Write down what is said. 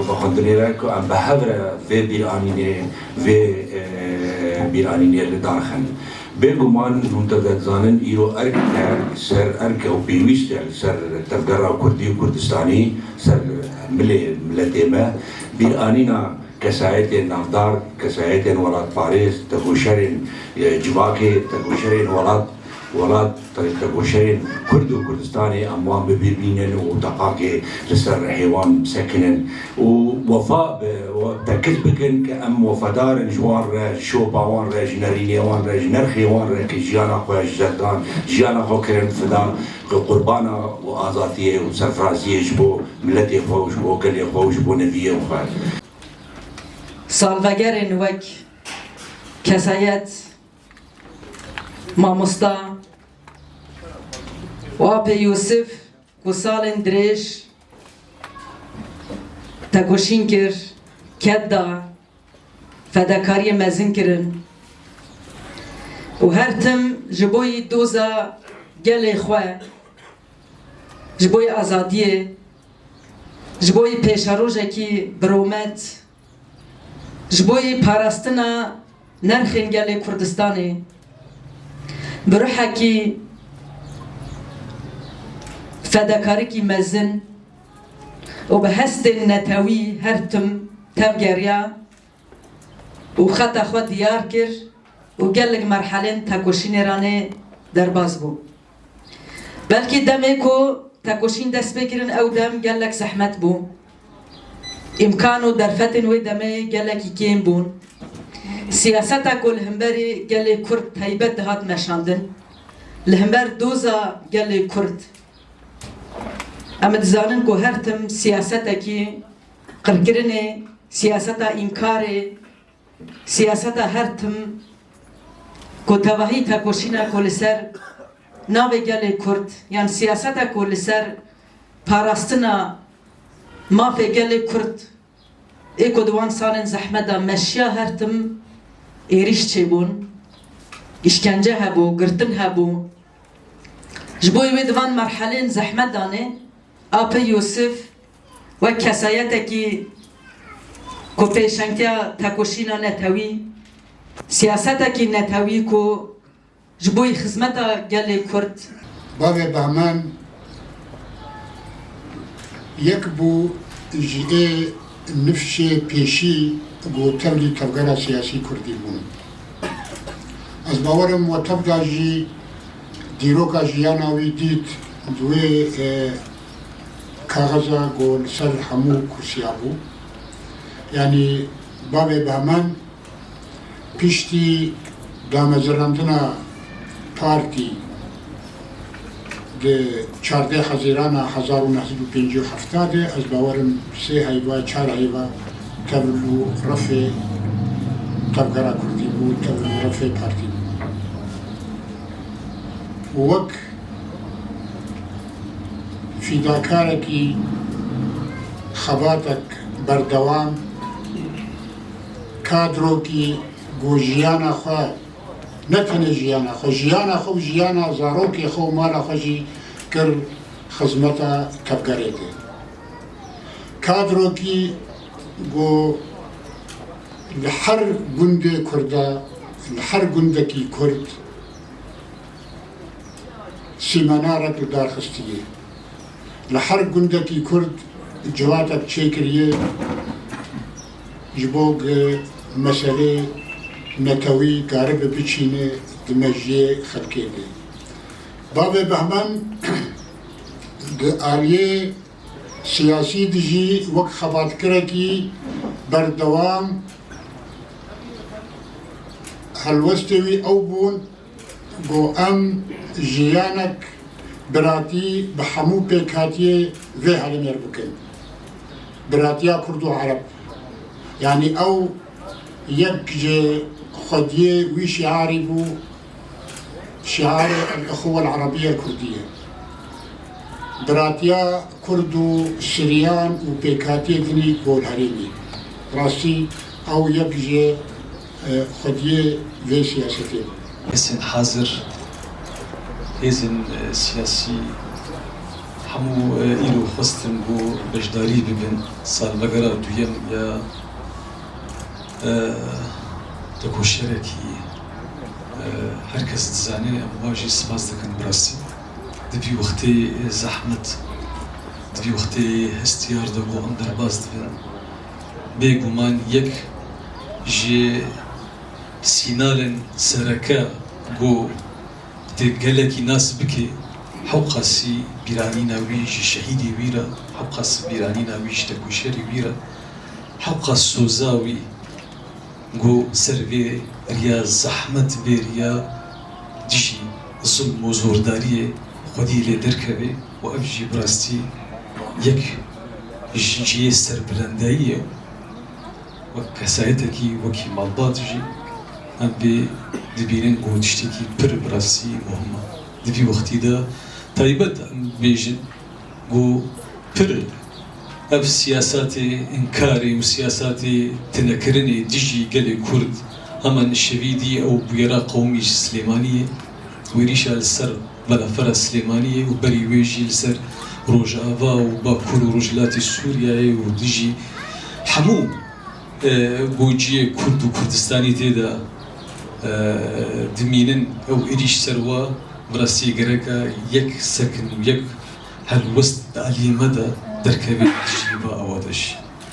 بخندنيرك ام بحضر في بيرانيني لدارخن بيجومان منتدى زانن يرو ارك سر ارك او بيويست سر تفقرا كردي وكردستاني سر ملتيما بيرانينا كسايتين نافدار كسايتين ولاد باريس تغوشرين جباكي تغوشرين ولاد تغوشرين كرد وكردستاني اموان ببيربينن وتقاكي لسر حيوان سكنن ووفاء تكذبكن كأم وفدار جوار شو باوان راج نريني وان راج نرخي وان راج جيانا خوش زردان جيانا خو كرن فدا قربانا وآزاتيه وسرفرازيه جبو ملتي خوش بو قلي خوش بو نبيه وخال سالفگرین وک کسایت ماموستا و آپ یوسف کو سالن دریش تکوشین کر کد دا فداکاری مزن کرن و هر تم جبوی دوزا گل خواه جبوی آزادیه جبوی پیشاروژه کی برومت جبوی پاراستنا نرخین گل کردستانی بروحه کی فداکاری کی مزن و به هست نتاوی هر تم تفگریا و خط خود دیار کر و گلگ مرحله تکوشین رانه در باز بو بلکه دمه کو تکوشین دست بکرن او دم گلگ زحمت بو امکانو در فتن و دمه گلگی کیم بون سیاستا کل همبری گل کرد تایبت دهات مشاندن لهمبر دوزا گل کرد امد زانن کو هر تم سیاستا کی قرکرنه سیاستا انکاره سیاستا هر تم کو تواهی تکوشینا کل سر ناوی گل کرد یعنی سیاستا کل سر پاراستنا مافی گل کرد ایکو دوان سالن زحمتا مشیا هر تم ایریش چه بون işkence هبو گرتن هبو جبوی و دوان مرحله زحمت دانه آپ یوسف و کسایت کی کو پیشنگتیا تکوشینا نتاوی سیاست کی نتاوی کو جبوی خدمتا گل کرد باب بهمان یک بو جئه نفش پیشی بو تبلی تبگرا سیاسی کردی بون از باورم و تبدا جی دیروکا جیاناوی دید دوی کاغذا گول سر همو کرسیا بو یعنی باب بهمان پیشتی دامزراندنا پارتی ده 14 حزیران 1957 از باورم 3 هیوا 4 هیوا تبلو رفع تبگرا کردی بود تبلو رفع پارتی بود وک فیداکارکی خباتک بردوام کادرو کی گو جیانا خواه نتنه جیانا خو جیانا خو جیانا زاروکی خو مالا خوشی کر خدمتا تبگره ده کادرو کی گو لحر گنده کرده لحر گنده کی کرد سیمانا رک دار خستیه لحر گنده کی کرد جواتک چه کریه جبوگ مسئله نتوی قارب بچینه دمجیه خلقه ده باب بهمان ده آلیه سیاسی دجی وقت خبات کرکی بردوام هلوستوی او بون گو ام جیانک براتی بحمو پیکاتیه وی حلمیر بکن براتیا کردو عرب یعنی او یک خودیه وی شعاری بو شعار الأخوة العربية الكردية دراتيا كردو سريان وبيكاتي دني بول هريمي راسي أو يبجي خديه في سياستين هزن حاضر هزن سياسي همو إلو خستن بو بجداري ببن سال بقرا دويم يا تكو شركي هركز تزاني أمواجي سباز دكن براسي دبي وقتي زحمت دبي وقتي هستيار دبو أندر باز دبن بيقومان يك جي سينالن سركا جو تقلكي ناس بكي حوقاسي بيرانينا ويج شهيدي ويرا حوقاس بيرانينا ويج تكوشري ويرا حوقاس سوزاوي جو سربي ريا زحمت بيريا ديشي ظلم وزور داريه خدي لي دركبي وأفجي براستي يك جي سر بلندايه وكسايتكي وكي مالباتجي ام بي دبيرين جو تشتكي بر براسي مهمة دبي وقتي دا تايبت ام بيجن جو بر اف سياساتي انكاري وسياساتي تنكرني ديجي قلي كرد اما الشبيدي او بيرا قومي سليمانية ويريشا لسر بلا فرس سليمانية وبري ويجي لسر روجافا وباكور ورجلاتي سوريا وديجي حمو بوجي كرد وكردستاني تيدا دمينن او إريش سروا براسي غرقا يك سكن ويك هالوسط علي مدى دركبي تجيبا اوادش